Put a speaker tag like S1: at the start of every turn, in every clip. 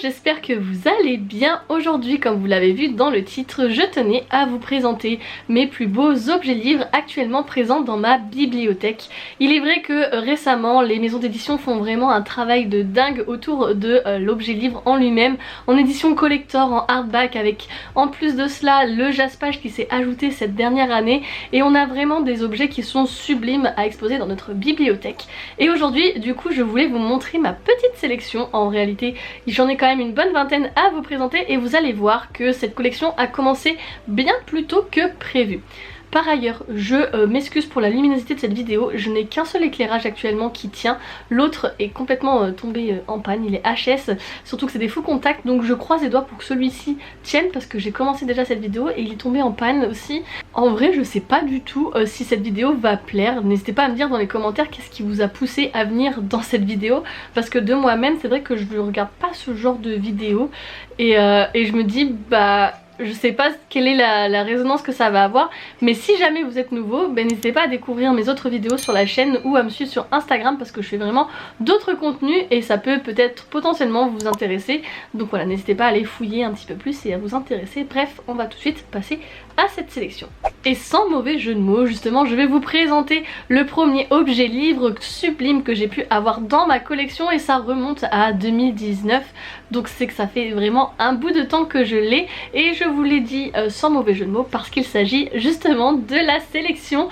S1: j'espère que vous allez bien. Aujourd'hui, comme vous l'avez vu dans le titre, je tenais à vous présenter mes plus beaux objets livres actuellement présents dans ma bibliothèque. Il est vrai que récemment, les maisons d'édition font vraiment un travail de dingue autour de l'objet livre en lui-même, en édition collector, en hardback, avec en plus de cela le jaspage qui s'est ajouté cette dernière année, et on a vraiment des objets qui sont sublimes à exposer dans notre bibliothèque. Et aujourd'hui, du coup, je voulais vous montrer ma petite sélection. En réalité, j'en ai quand même une bonne vingtaine à vous présenter et vous allez voir que cette collection a commencé bien plus tôt que prévu. Par ailleurs, je m'excuse pour la luminosité de cette vidéo, je n'ai qu'un seul éclairage actuellement qui tient, l'autre est complètement tombé en panne, il est HS, surtout que c'est des faux contacts, donc je croise les doigts pour que celui-ci tienne parce que j'ai commencé déjà cette vidéo et il est tombé en panne aussi. En vrai, je sais pas du tout si cette vidéo va plaire, n'hésitez pas à me dire dans les commentaires qu'est-ce qui vous a poussé à venir dans cette vidéo, parce que de moi-même, c'est vrai que je ne regarde pas ce genre de vidéo et je me dis, bah... je sais pas quelle est la résonance que ça va avoir, mais si jamais vous êtes nouveau, ben n'hésitez pas à découvrir mes autres vidéos sur la chaîne ou à me suivre sur Instagram parce que je fais vraiment d'autres contenus et ça peut peut-être potentiellement vous intéresser. Donc voilà, n'hésitez pas à aller fouiller un petit peu plus et à vous intéresser. Bref, on va tout de suite passer à cette sélection. Et sans mauvais jeu de mots, justement, je vais vous présenter le premier objet livre sublime que j'ai pu avoir dans ma collection et ça remonte à 2019. Donc c'est que ça fait vraiment un bout de temps que je l'ai et je vous l'ai dit sans mauvais jeu de mots parce qu'il s'agit justement de la sélection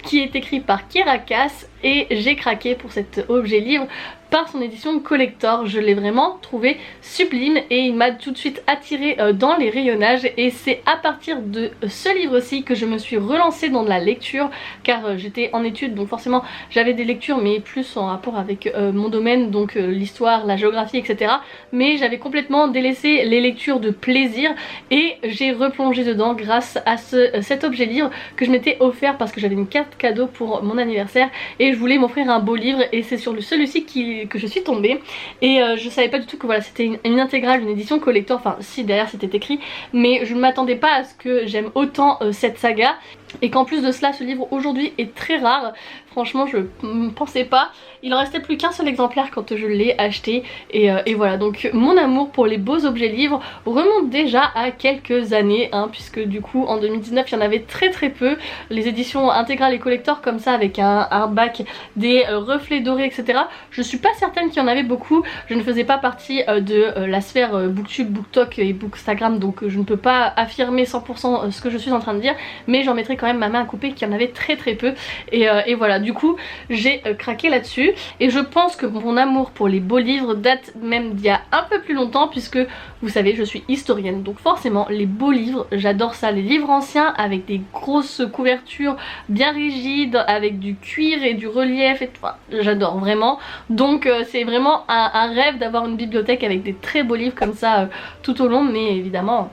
S1: qui est écrite par Kirakas et j'ai craqué pour cet objet livre par son édition collector. Je l'ai vraiment trouvé sublime et il m'a tout de suite attiré dans les rayonnages et c'est à partir de ce livre-ci que je me suis relancée dans de la lecture car j'étais en études donc forcément j'avais des lectures mais plus en rapport avec mon domaine, donc l'histoire, la géographie, etc. Mais j'avais complètement délaissé les lectures de plaisir et j'ai replongé dedans grâce à cet objet livre que je m'étais offert parce que j'avais une carte cadeau pour mon anniversaire et je voulais m'offrir un beau livre et c'est sur celui-ci que je suis tombée et je savais pas du tout que voilà c'était une intégrale, une édition collector, enfin si derrière c'était écrit, mais je ne m'attendais pas à ce que j'aime autant cette saga et qu'en plus de cela ce livre aujourd'hui est très rare. Franchement je ne pensais pas, il en restait plus qu'un seul exemplaire quand je l'ai acheté et voilà, donc mon amour pour les beaux objets livres remonte déjà à quelques années hein, puisque du coup en 2019 il y en avait très peu, les éditions intégrales et collector comme ça avec un hardback, des reflets dorés, etc. Je suis pas certaine qu'il y en avait beaucoup, je ne faisais pas partie de la sphère booktube, booktok et bookstagram, donc je ne peux pas affirmer 100% ce que je suis en train de dire, mais j'en mettrai quand même ma main à couper qu'il y en avait très peu et voilà, du coup j'ai craqué là-dessus et je pense que mon amour pour les beaux livres date même d'il y a un peu plus longtemps puisque vous savez je suis historienne, donc forcément les beaux livres j'adore ça, les livres anciens avec des grosses couvertures bien rigides avec du cuir et du relief et tout, enfin, j'adore vraiment, donc c'est vraiment un rêve d'avoir une bibliothèque avec des très beaux livres comme ça tout au long, mais évidemment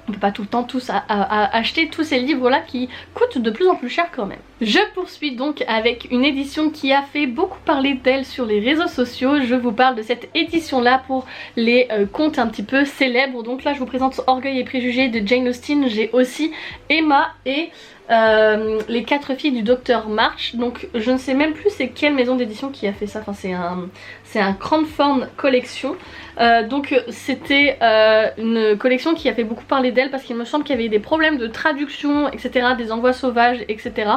S1: on peut pas tout le temps tous acheter tous ces livres là qui coûtent de plus en plus cher quand même. Je poursuis donc avec une édition qui a fait beaucoup parler d'elle sur les réseaux sociaux. Je vous parle de cette édition là pour les contes un petit peu célèbres. Donc là je vous présente Orgueil et Préjugés de Jane Austen. J'ai aussi Emma et les 4 filles du docteur March. Donc je ne sais même plus c'est quelle maison d'édition qui a fait ça, enfin c'est un Cranford collection. Donc c'était une collection qui a fait beaucoup parler d'elle parce qu'il me semble qu'il y avait des problèmes de traduction, etc., des envois sauvages, etc.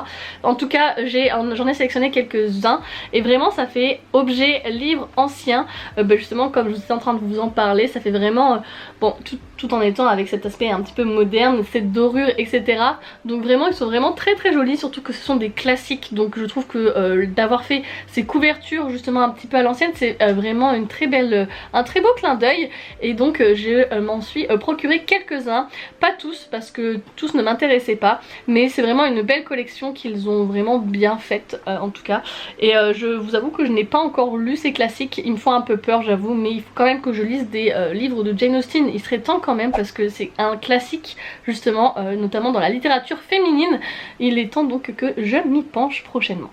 S1: En tout cas j'en ai sélectionné quelques-uns et vraiment ça fait objet livre ancien, justement comme je suis en train de vous en parler, ça fait vraiment bon tout en étant avec cet aspect un petit peu moderne, cette dorure, etc. Donc vraiment ils sont vraiment très jolis, surtout que ce sont des classiques, donc je trouve que d'avoir fait ces couvertures justement un petit peu à l'ancienne c'est vraiment une très belle, un très beau clin d'œil et donc je m'en suis procuré quelques-uns, pas tous parce que tous ne m'intéressaient pas, mais c'est vraiment une belle collection qu'ils ont vraiment bien faite en tout cas, et je vous avoue que je n'ai pas encore lu ces classiques, ils me font un peu peur j'avoue, mais il faut quand même que je lise des livres de Jane Austen, il serait temps quand même parce que c'est un classique justement, notamment dans la littérature féminine, il est temps donc que je m'y penche prochainement.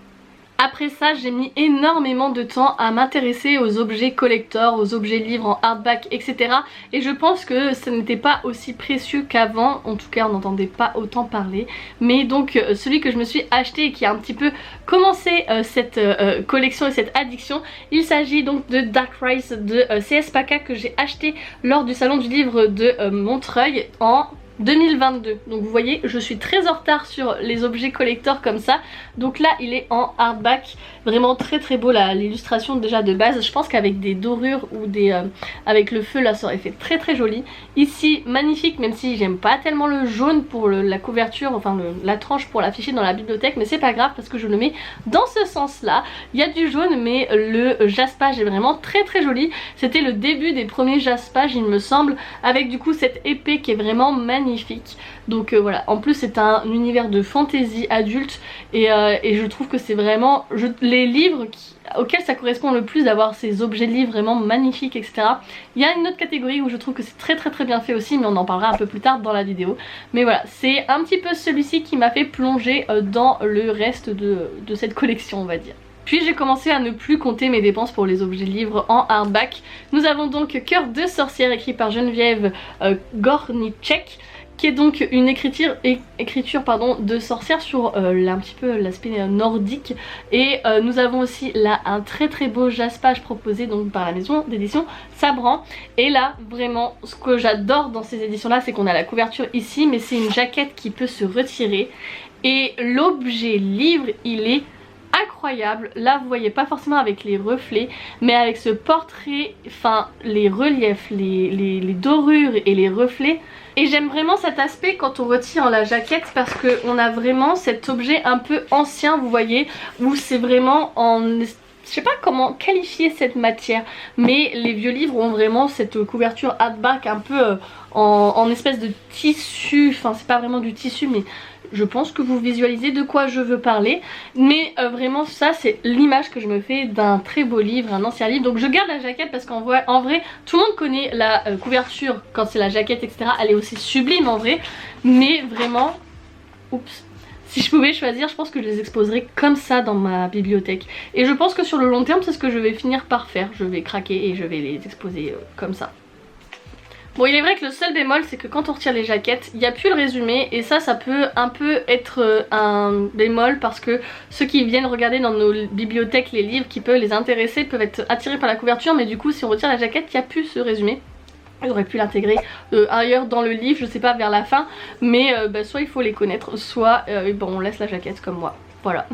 S1: Après ça, j'ai mis énormément de temps à m'intéresser aux objets collector, aux objets livres en hardback, etc. Et je pense que ça n'était pas aussi précieux qu'avant, en tout cas on n'entendait pas autant parler. Mais donc celui que je me suis acheté et qui a un petit peu commencé cette collection et cette addiction, il s'agit donc de Dark Rise de CS Paca que j'ai acheté lors du salon du livre de Montreuil en 2022. Donc vous voyez, je suis très en retard sur les objets collector comme ça. Donc là il est en hardback, vraiment très très beau, l'illustration déjà de base. Je pense qu'avec des dorures ou avec le feu là ça aurait fait très très joli. Ici magnifique, même si j'aime pas tellement le jaune pour la couverture, enfin la tranche pour l'afficher dans la bibliothèque, mais c'est pas grave parce que je le mets dans ce sens là. Il y a du jaune mais le jaspage est vraiment très très joli. C'était le début des premiers jaspages il me semble, avec du coup cette épée qui est vraiment magnifique. Donc voilà, en plus c'est un univers de fantasy adulte et je trouve que c'est vraiment les livres auxquels ça correspond le plus d'avoir ces objets de livres vraiment magnifiques, etc. Il y a une autre catégorie où je trouve que c'est très très très bien fait aussi, mais on en parlera un peu plus tard dans la vidéo. Mais voilà, c'est un petit peu celui-ci qui m'a fait plonger dans le reste de cette collection, on va dire. Puis j'ai commencé à ne plus compter mes dépenses pour les objets livres en hardback. Nous avons donc Cœur de sorcière écrit par Geneviève Gorniczek, qui est donc une écriture de sorcière sur un petit peu l'aspect nordique. Et nous avons aussi là un très très beau jaspage proposé donc par la maison d'édition Sabran. Et là vraiment ce que j'adore dans ces éditions là, c'est qu'on a la couverture ici, mais c'est une jaquette qui peut se retirer. Et l'objet livre il est incroyable. Là vous voyez pas forcément avec les reflets, mais avec ce portrait, enfin les reliefs, les dorures et les reflets. Et j'aime vraiment cet aspect quand on retire la jaquette parce qu'on a vraiment cet objet un peu ancien, vous voyez, où c'est vraiment en... Je sais pas comment qualifier cette matière, mais les vieux livres ont vraiment cette couverture hardback un peu en espèce de tissu, enfin c'est pas vraiment du tissu mais je pense que vous visualisez de quoi je veux parler. Mais vraiment ça c'est l'image que je me fais d'un très beau livre, un ancien livre. Donc je garde la jaquette parce qu'en vrai tout le monde connaît la couverture quand c'est la jaquette, etc. Elle est aussi sublime en vrai, mais vraiment, oups, si je pouvais choisir, je pense que je les exposerais comme ça dans ma bibliothèque. Et je pense que sur le long terme c'est ce que je vais finir par faire. Je vais craquer et je vais les exposer comme ça. Bon, il est vrai que le seul bémol c'est que quand on retire les jaquettes il n'y a plus le résumé, et ça peut un peu être un bémol parce que ceux qui viennent regarder dans nos bibliothèques les livres qui peuvent les intéresser peuvent être attirés par la couverture, mais du coup si on retire la jaquette il n'y a plus ce résumé. J'aurais pu l'intégrer ailleurs dans le livre, je sais pas, vers la fin, mais soit il faut les connaître, soit bon, on laisse la jaquette comme moi, voilà.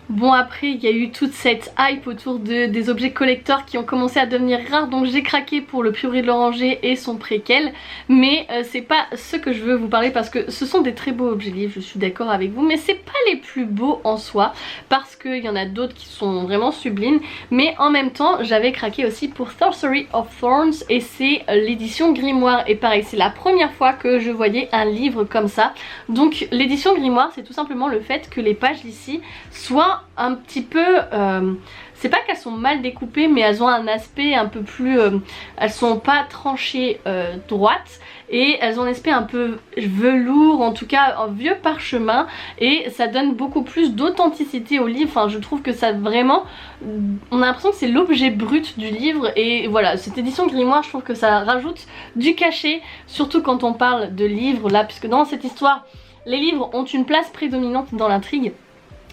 S1: Bon, après il y a eu toute cette hype autour des objets collector qui ont commencé à devenir rares, donc j'ai craqué pour le Prieuré de l'Oranger et son préquel. Mais c'est pas ce que je veux vous parler parce que ce sont des très beaux objets livres, je suis d'accord avec vous, mais c'est pas les plus beaux en soi parce qu'il y en a d'autres qui sont vraiment sublimes. Mais en même temps j'avais craqué aussi pour Sorcery of Thorns et c'est l'édition Grimoire, et pareil c'est la première fois que je voyais un livre comme ça. Donc l'édition Grimoire c'est tout simplement le fait que les pages d'ici soient un petit peu, c'est pas qu'elles sont mal découpées, mais elles ont un aspect un peu plus, elles sont pas tranchées droites, et elles ont un aspect un peu velours, en tout cas un vieux parchemin, et ça donne beaucoup plus d'authenticité au livre. Enfin je trouve que ça vraiment, on a l'impression que c'est l'objet brut du livre, et voilà, cette édition Grimoire je trouve que ça rajoute du cachet, surtout quand on parle de livres là, puisque dans cette histoire les livres ont une place prédominante dans l'intrigue.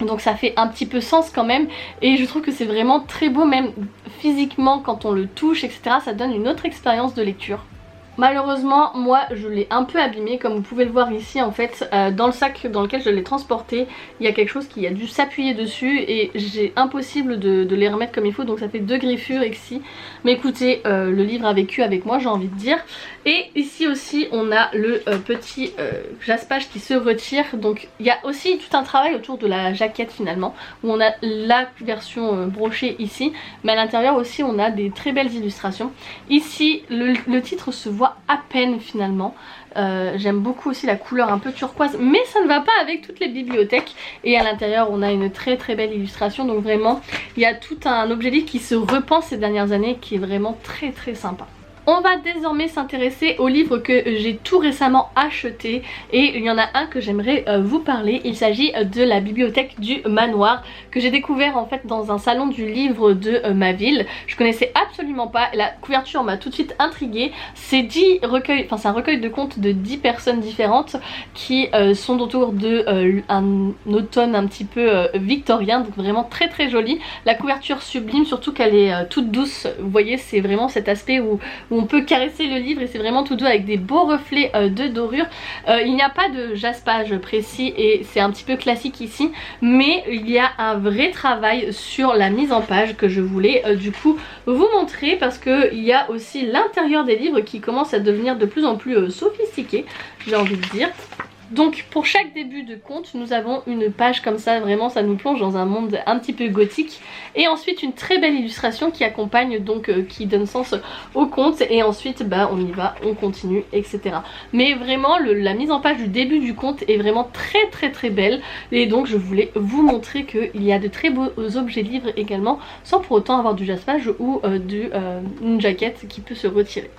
S1: Donc ça fait un petit peu sens quand même, et je trouve que c'est vraiment très beau, même physiquement quand on le touche, etc. Ça donne une autre expérience de lecture. Malheureusement moi je l'ai un peu abîmé, comme vous pouvez le voir ici en fait, dans le sac dans lequel je l'ai transporté il y a quelque chose qui a dû s'appuyer dessus et j'ai impossible de les remettre comme il faut, donc ça fait 2 griffures ici. Mais écoutez, le livre a vécu avec moi, j'ai envie de dire. Et ici aussi on a le petit jaspage qui se retire, donc il y a aussi tout un travail autour de la jaquette finalement, où on a la version brochée ici, mais à l'intérieur aussi on a des très belles illustrations. Ici le titre se voit à peine finalement. J'aime beaucoup aussi la couleur un peu turquoise, mais ça ne va pas avec toutes les bibliothèques. Et à l'intérieur on a une très très belle illustration, donc vraiment il y a tout un objet livre qui se repense ces dernières années qui est vraiment très très sympa. On va désormais s'intéresser au livre que j'ai tout récemment acheté et il y en a un que j'aimerais vous parler. Il s'agit de la bibliothèque du manoir que j'ai découvert en fait dans un salon du livre de ma ville. Je connaissais absolument pas, la couverture m'a tout de suite intriguée. C'est 10 recueils, enfin c'est un recueil de contes de 10 personnes différentes qui sont autour de un automne un petit peu victorien, donc vraiment très très joli. La couverture sublime, surtout qu'elle est toute douce, vous voyez c'est vraiment cet aspect où on peut caresser le livre et c'est vraiment tout doux avec des beaux reflets de dorure. Il n'y a pas de jaspage précis et c'est un petit peu classique ici, mais il y a un vrai travail sur la mise en page que je voulais du coup vous montrer, parce qu'il y a aussi l'intérieur des livres qui commence à devenir de plus en plus sophistiqué, j'ai envie de dire. Donc pour chaque début de conte nous avons une page comme ça, vraiment ça nous plonge dans un monde un petit peu gothique, et ensuite une très belle illustration qui accompagne donc qui donne sens au conte, et ensuite bah on y va, on continue etc. Mais vraiment la mise en page du début du conte est vraiment très belle, et donc je voulais vous montrer qu'il y a de très beaux objets livres également sans pour autant avoir du jaspage ou une jaquette qui peut se retirer.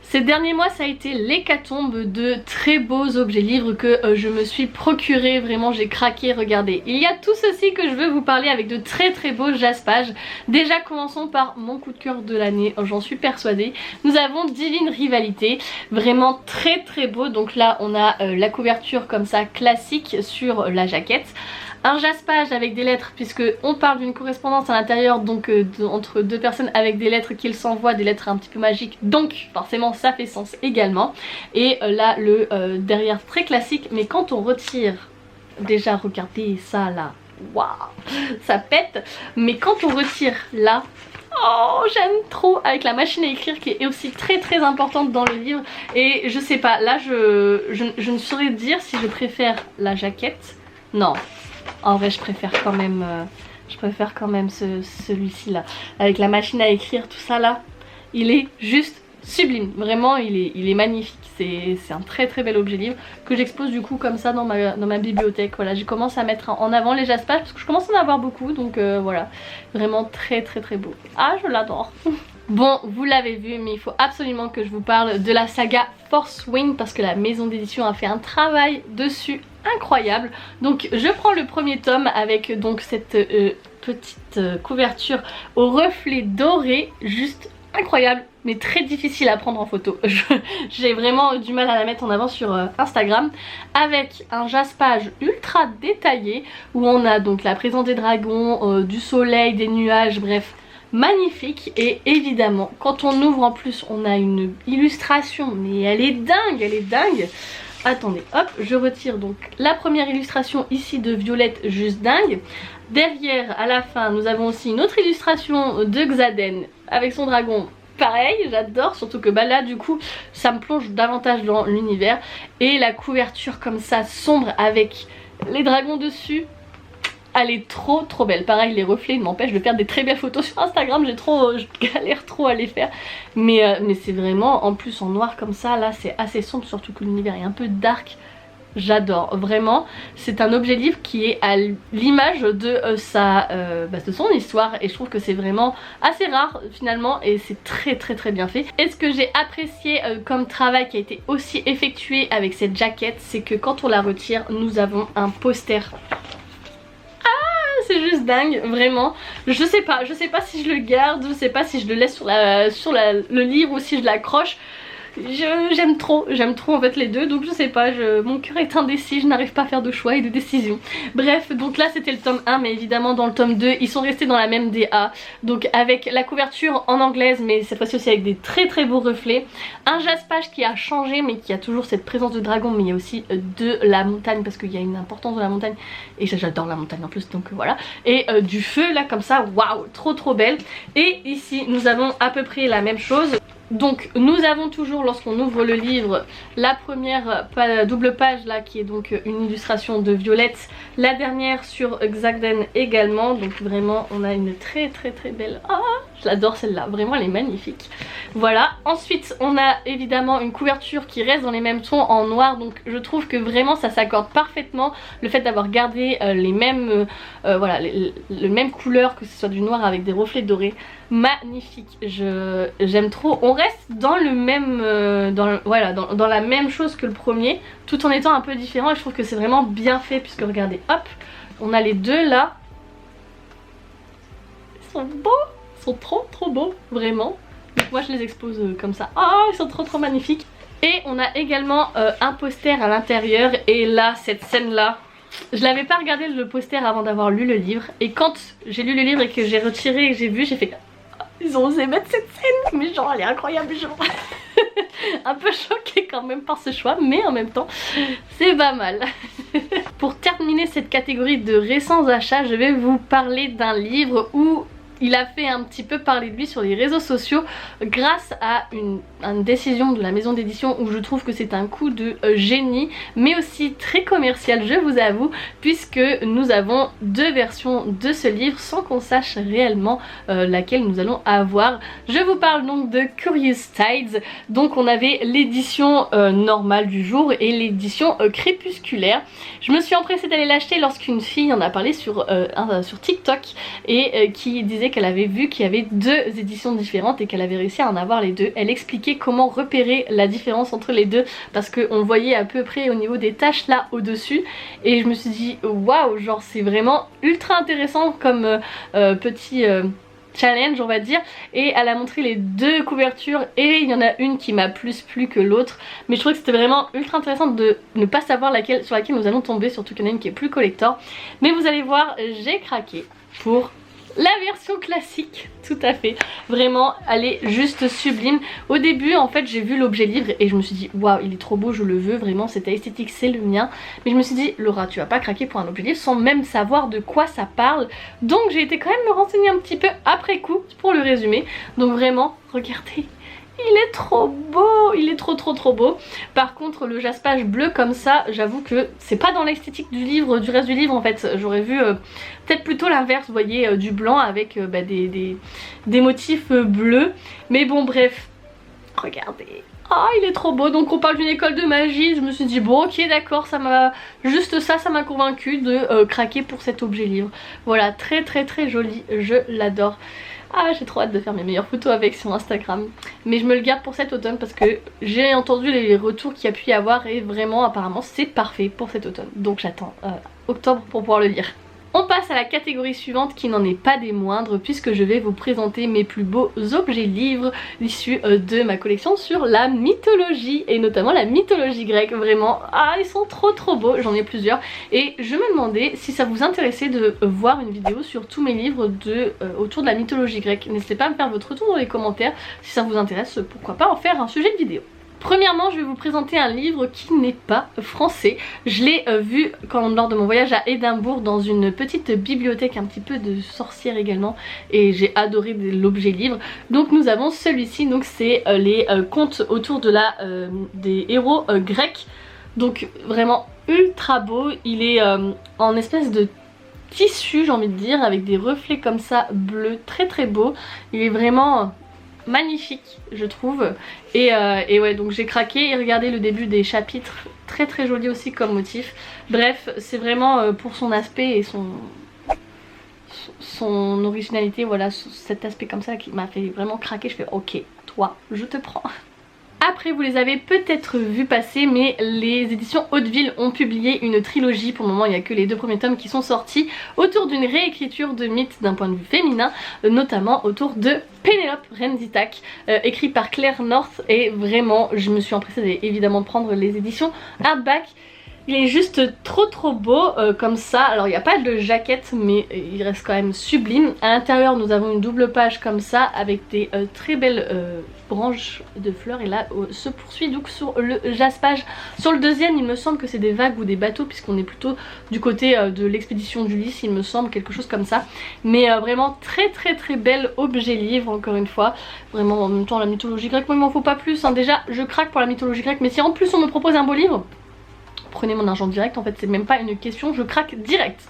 S1: Ces derniers mois ça a été l'hécatombe de très beaux objets livres que je me suis procuré, vraiment j'ai craqué, regardez. Il y a tout ceci que je veux vous parler avec de très beaux jaspages. Déjà commençons par mon coup de cœur de l'année, j'en suis persuadée. Nous avons Divine Rivalité, vraiment très beau. Donc là on a la couverture comme ça classique sur la jaquette. Un jaspage avec des lettres, puisque on parle d'une correspondance à l'intérieur, donc entre deux personnes avec des lettres qu'ils s'envoient, des lettres un petit peu magiques, donc forcément ça fait sens également. Et là le derrière très classique, mais quand on retire, déjà regardez ça là, waouh, ça pète, mais quand on retire là, oh j'aime trop, avec la machine à écrire qui est aussi très importante dans le livre. Et je sais pas, là je ne saurais dire si je préfère la jaquette, non. En vrai je préfère quand même celui-ci là, avec la machine à écrire, tout ça là, il est juste sublime, vraiment il est magnifique. C'est un très bel objet livre que j'expose du coup comme ça dans ma bibliothèque. Voilà, j'ai commencé à mettre en avant les jaspages parce que je commence à en avoir beaucoup, donc voilà, vraiment très beau. Ah je l'adore. Bon, vous l'avez vu, mais il faut absolument que je vous parle de la saga Fourth Wing parce que la maison d'édition a fait un travail dessus incroyable. Donc je prends le premier tome avec donc cette petite couverture au reflet doré, juste incroyable mais très difficile à prendre en photo. J'ai vraiment du mal à la mettre en avant sur Instagram, avec un jaspage ultra détaillé où on a donc la présence des dragons, du soleil, des nuages, bref magnifique. Et évidemment quand on ouvre en plus on a une illustration, mais elle est dingue. Attendez, hop, je retire donc la première illustration ici de Violette, juste dingue. Derrière à la fin nous avons aussi une autre illustration de Xaden avec son dragon. Pareil, j'adore, surtout que bah là du coup ça me plonge davantage dans l'univers. Et la couverture comme ça sombre avec les dragons dessus, elle est trop belle. Pareil les reflets m'empêchent de faire des très belles photos sur Instagram, je galère trop à les faire. Mais c'est vraiment, en plus en noir comme ça, là c'est assez sombre, surtout que l'univers est un peu dark. J'adore, vraiment. C'est un objet livre qui est à l'image de de son histoire, et je trouve que c'est vraiment assez rare finalement, et c'est très bien fait. Et ce que j'ai apprécié comme travail qui a été aussi effectué avec cette jaquette, c'est que quand on la retire, nous avons un poster. C'est juste dingue, vraiment. Je sais pas si je le garde, je sais pas si je le laisse sur le livre ou si je l'accroche. J'aime trop en fait les deux, donc je sais pas, mon cœur est indécis, je n'arrive pas à faire de choix et de décision. Bref, donc là c'était le tome 1, mais évidemment dans le tome 2 ils sont restés dans la même DA, donc avec la couverture en anglaise, mais cette fois-ci aussi avec des très beaux reflets, un jaspage qui a changé mais qui a toujours cette présence de dragon, mais il y a aussi de la montagne parce qu'il y a une importance de la montagne, et j'adore la montagne en plus, donc voilà, et du feu là comme ça, waouh, trop belle. Et ici nous avons à peu près la même chose. Donc nous avons toujours, lorsqu'on ouvre le livre, la première double page là qui est donc une illustration de Violette, la dernière sur Xaden également, donc vraiment on a une très belle... Ah, J'adore celle-là, vraiment elle est magnifique. Voilà, ensuite on a évidemment une couverture qui reste dans les mêmes tons en noir, donc je trouve que vraiment ça s'accorde parfaitement. Le fait d'avoir gardé les mêmes voilà, les mêmes couleurs, que ce soit du noir avec des reflets dorés, magnifique, j'aime trop. On reste dans le même voilà, dans la même chose que le premier, tout en étant un peu différent, et je trouve que c'est vraiment bien fait, puisque regardez, hop, on a les deux là, ils sont beaux, ils sont trop beaux, vraiment. Donc moi je les expose comme ça. Oh, ils sont trop magnifiques. Et on a également un poster à l'intérieur. Et là, cette scène là, je l'avais pas regardé le poster avant d'avoir lu le livre. Et quand j'ai lu le livre et que j'ai retiré et que j'ai vu, j'ai fait oh, ils ont osé mettre cette scène. Mais genre elle est incroyable, genre. Un peu choquée quand même par ce choix, mais en même temps c'est pas mal. Pour terminer cette catégorie de récents achats, je vais vous parler d'un livre où il a fait un petit peu parler de lui sur les réseaux sociaux grâce à une décision de la maison d'édition où je trouve que c'est un coup de génie, mais aussi très commercial, je vous avoue, puisque nous avons deux versions de ce livre sans qu'on sache réellement laquelle nous allons avoir. Je vous parle donc de Curious Tides. Donc on avait l'édition normale du jour et l'édition crépusculaire. Je me suis empressée d'aller l'acheter lorsqu'une fille en a parlé sur TikTok et qui disait qu'elle avait vu qu'il y avait deux éditions différentes et qu'elle avait réussi à en avoir les deux. Elle expliquait comment repérer la différence entre les deux, parce qu'on voyait à peu près au niveau des taches là au dessus, et je me suis dit waouh, genre c'est vraiment ultra intéressant comme petit challenge on va dire. Et elle a montré les deux couvertures et il y en a une qui m'a plus plu que l'autre, mais je trouvais que c'était vraiment ultra intéressant de ne pas savoir sur laquelle nous allons tomber, surtout qu'il y en a une qui est plus collector. Mais vous allez voir, j'ai craqué pour la version classique, tout à fait. Vraiment, elle est juste sublime. Au début, en fait, j'ai vu l'objet livre et je me suis dit, waouh, il est trop beau, je le veux, vraiment, c'était esthétique, c'est le mien. Mais je me suis dit, Laura, tu vas pas craquer pour un objet livre sans même savoir de quoi ça parle. Donc j'ai été quand même me renseigner un petit peu après coup pour le résumer. Donc vraiment, regardez. Il est trop beau, il est trop beau. Par contre le jaspage bleu comme ça, j'avoue que c'est pas dans l'esthétique du livre, du reste du livre en fait. J'aurais vu peut-être plutôt l'inverse, vous voyez, du blanc avec des motifs bleus. Mais bon bref, regardez. Ah, il est trop beau. Donc on parle d'une école de magie. Je me suis dit bon ok d'accord, ça m'a juste ça m'a convaincu de craquer pour cet objet livre. Voilà, très joli, je l'adore. Ah, j'ai trop hâte de faire mes meilleures photos avec sur Instagram. Mais je me le garde pour cet automne parce que j'ai entendu les retours qu'il y a pu y avoir et vraiment apparemment c'est parfait pour cet automne. Donc j'attends octobre pour pouvoir le lire. On passe à la catégorie suivante qui n'en est pas des moindres, puisque je vais vous présenter mes plus beaux objets livres issus de ma collection sur la mythologie, et notamment la mythologie grecque. Vraiment, ah, ils sont trop beaux, j'en ai plusieurs, et je me demandais si ça vous intéressait de voir une vidéo sur tous mes livres autour de la mythologie grecque. N'hésitez pas à me faire votre retour dans les commentaires si ça vous intéresse, pourquoi pas en faire un sujet de vidéo. Premièrement, je vais vous présenter un livre qui n'est pas français. Je l'ai vu lors de mon voyage à Édimbourg dans une petite bibliothèque un petit peu de sorcières également, et j'ai adoré l'objet livre. Donc nous avons celui-ci, donc c'est les contes autour de des héros grecs. Donc vraiment ultra beau, il est en espèce de tissu, j'ai envie de dire, avec des reflets comme ça bleus, très beau. Il est vraiment magnifique je trouve, et ouais, donc j'ai craqué. Et regardez le début des chapitres, très joli aussi comme motif. Bref, c'est vraiment pour son aspect et son originalité, voilà, cet aspect comme ça qui m'a fait vraiment craquer. Je fais ok, toi je te prends. Après, vous les avez peut-être vu passer, mais les éditions Hauteville ont publié une trilogie. Pour le moment il n'y a que les deux premiers tomes qui sont sortis, autour d'une réécriture de mythes d'un point de vue féminin, notamment autour de Pénélope, reine d'Ithaque, écrit par Claire North. Et vraiment je me suis empressée d'aller évidemment prendre les éditions hardback. Il est juste trop beau comme ça. Alors il n'y a pas de jaquette, mais il reste quand même sublime. À l'intérieur nous avons une double page comme ça avec des très belles branches de fleurs, et là se poursuit donc sur le jaspage. Sur le deuxième il me semble que c'est des vagues ou des bateaux, puisqu'on est plutôt du côté de l'expédition d'Ulysse, il me semble, quelque chose comme ça. Mais vraiment très bel objet livre, encore une fois. Vraiment, en même temps la mythologie grecque, moi il m'en faut pas plus hein. Déjà je craque pour la mythologie grecque, mais si en plus on me propose un beau livre, prenez mon argent direct, en fait c'est même pas une question, je craque direct.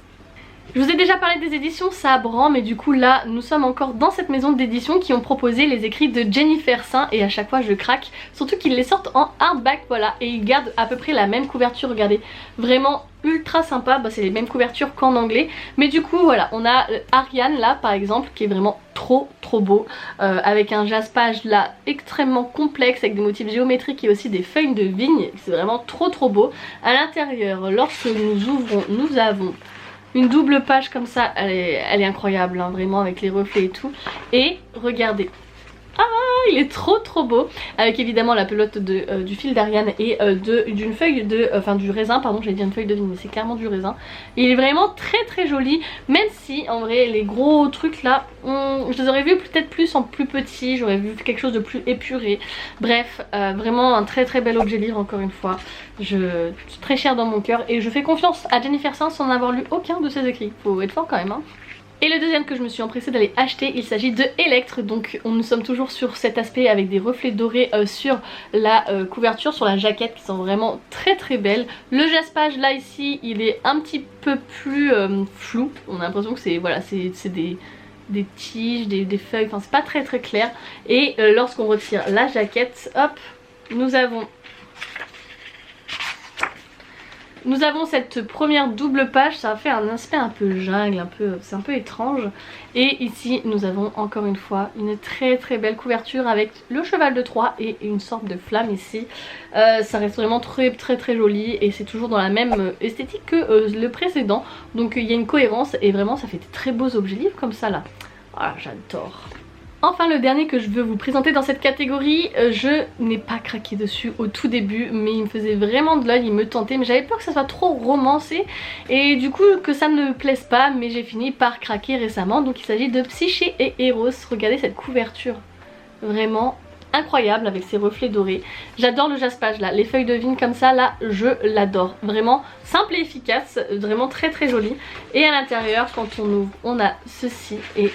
S1: Je vous ai déjà parlé des éditions Sabran, mais du coup là nous sommes encore dans cette maison d'édition qui ont proposé les écrits de Jennifer Saint et à chaque fois je craque, surtout qu'ils les sortent en hardback, voilà, et ils gardent à peu près la même couverture, regardez, vraiment ultra sympa, bah, c'est les mêmes couvertures qu'en anglais, mais du coup voilà, on a Ariane là par exemple qui est vraiment trop beau, avec un jaspage là extrêmement complexe avec des motifs géométriques et aussi des feuilles de vigne, c'est vraiment trop beau. À l'intérieur, lorsque nous ouvrons, nous avons une double page comme ça, elle est incroyable hein, vraiment avec les reflets et tout. Et regardez, ah il est trop beau, avec évidemment la pelote du fil d'Ariane et d'une feuille de, enfin du raisin, pardon, j'allais dire une feuille de vigne mais c'est clairement du raisin. Il est vraiment très joli, même si en vrai les gros trucs là, je les aurais vus peut-être plus en plus petit, j'aurais vu quelque chose de plus épuré. Bref, vraiment un très bel objet livre encore une fois. Je suis très chère dans mon cœur et je fais confiance à Jennifer Saint sans avoir lu aucun de ses écrits, faut être fort quand même hein. Et le deuxième que je me suis empressée d'aller acheter, il s'agit de Electre. Donc nous sommes toujours sur cet aspect avec des reflets dorés sur la couverture, sur la jaquette qui sont vraiment très belles. Le jaspage là ici il est un petit peu plus flou, on a l'impression que c'est voilà, c'est des tiges, des feuilles, enfin c'est pas très clair. Et lorsqu'on retire la jaquette, hop, nous avons cette première double page, ça fait un aspect un peu jungle, c'est un peu étrange. Et ici nous avons encore une fois une très belle couverture avec le cheval de Troie et une sorte de flamme ici. Ça reste vraiment très joli et c'est toujours dans la même esthétique que le précédent. Donc il y a une cohérence et vraiment ça fait des très beaux objets livres comme ça là. Voilà, j'adore. Enfin le dernier que je veux vous présenter dans cette catégorie, je n'ai pas craqué dessus au tout début mais il me faisait vraiment de l'œil, il me tentait mais j'avais peur que ça soit trop romancé et du coup que ça ne me plaise pas, mais j'ai fini par craquer récemment. Donc il s'agit de Psyché et Eros. Regardez cette couverture, vraiment incroyable avec ses reflets dorés. J'adore le jaspage là, les feuilles de vigne comme ça là, je l'adore. Vraiment simple et efficace, vraiment très joli. Et à l'intérieur quand on ouvre, on a ceci et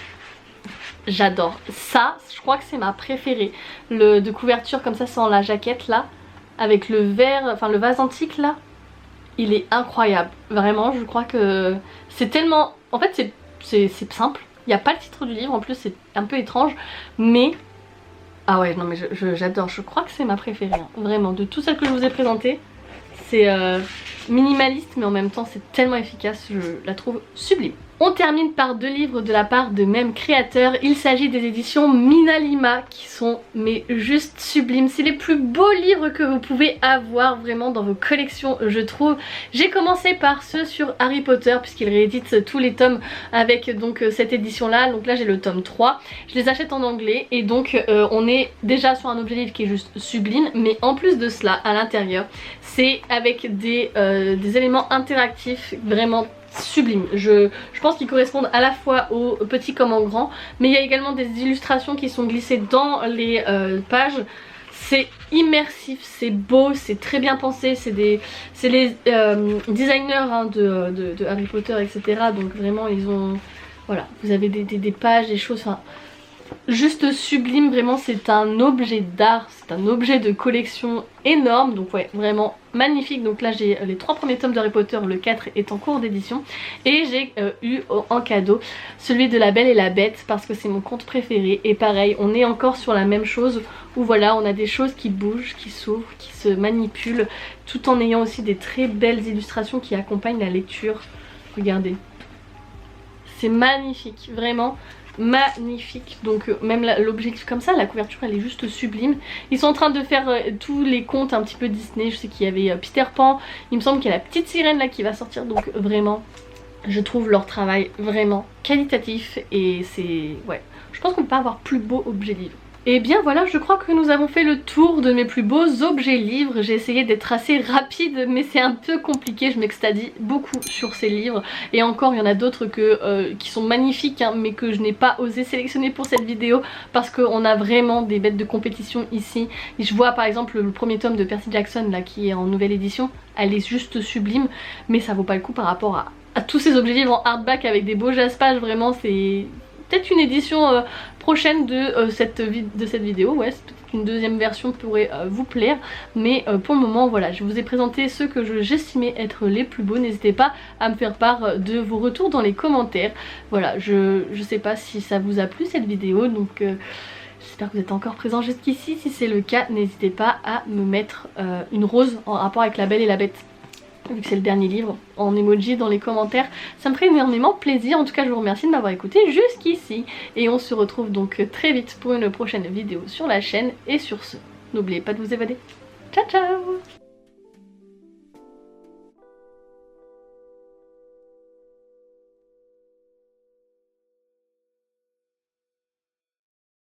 S1: j'adore ça, je crois que c'est ma préférée, de couverture comme ça sans la jaquette là, avec le verre, enfin le vase antique là, il est incroyable, vraiment. Je crois que c'est tellement, en fait c'est simple, il n'y a pas le titre du livre, en plus c'est un peu étrange, mais ah ouais non mais j'adore, je crois que c'est ma préférée hein. Vraiment de toutes celles que je vous ai présentées, c'est minimaliste mais en même temps c'est tellement efficace, je la trouve sublime. On termine par deux livres de la part de même créateur. Il s'agit des éditions Minalima qui sont mais juste sublimes. C'est les plus beaux livres que vous pouvez avoir vraiment dans vos collections je trouve. J'ai commencé par ceux sur Harry Potter puisqu'ils rééditent tous les tomes avec donc cette édition là. Donc là j'ai le tome 3. Je les achète en anglais et donc on est déjà sur un objet livre qui est juste sublime. Mais en plus de cela à l'intérieur c'est avec des éléments interactifs vraiment sublime. Je pense qu'ils correspondent à la fois aux petits comme aux grands, mais il y a également des illustrations qui sont glissées dans les pages. C'est immersif, c'est beau, c'est très bien pensé, c'est les designers hein, de Harry Potter etc. Donc vraiment ils ont, voilà, vous avez des pages, des choses, enfin juste sublime, vraiment c'est un objet d'art, c'est un objet de collection énorme, donc ouais vraiment magnifique. Donc là j'ai les 3 premiers tomes d'Harry Potter, le 4 est en cours d'édition et j'ai eu en cadeau celui de La Belle et la Bête parce que c'est mon conte préféré. Et pareil on est encore sur la même chose où voilà on a des choses qui bougent, qui s'ouvrent, qui se manipulent tout en ayant aussi des très belles illustrations qui accompagnent la lecture. Regardez, c'est magnifique, vraiment magnifique. Donc même l'objectif comme ça, la couverture elle est juste sublime. Ils sont en train de faire tous les contes un petit peu Disney. Je sais qu'il y avait Peter Pan, il me semble qu'il y a la petite sirène là qui va sortir. Donc vraiment je trouve leur travail vraiment qualitatif et c'est, ouais, je pense qu'on peut pas avoir plus beau objet livre. Et bien voilà, je crois que nous avons fait le tour de mes plus beaux objets livres. J'ai essayé d'être assez rapide mais c'est un peu compliqué, je m'extadie beaucoup sur ces livres. Et encore il y en a d'autres qui sont magnifiques hein, mais que je n'ai pas osé sélectionner pour cette vidéo parce qu'on a vraiment des bêtes de compétition ici. Et je vois par exemple le premier tome de Percy Jackson là qui est en nouvelle édition, elle est juste sublime mais ça vaut pas le coup par rapport à tous ces objets livres en hardback avec des beaux jaspages, vraiment c'est peut-être une édition prochaine de cette vidéo, ouais, c'est peut-être une deuxième version pourrait vous plaire, mais pour le moment voilà, je vous ai présenté ceux que j'estimais être les plus beaux. N'hésitez pas à me faire part de vos retours dans les commentaires. Voilà, je sais pas si ça vous a plu cette vidéo, donc j'espère que vous êtes encore présents jusqu'ici. Si c'est le cas, n'hésitez pas à me mettre une rose en rapport avec La Belle et la Bête, vu que c'est le dernier livre, en emoji dans les commentaires. Ça me ferait énormément plaisir. En tout cas, je vous remercie de m'avoir écouté jusqu'ici. Et on se retrouve donc très vite pour une prochaine vidéo sur la chaîne. Et sur ce, n'oubliez pas de vous évader. Ciao ciao!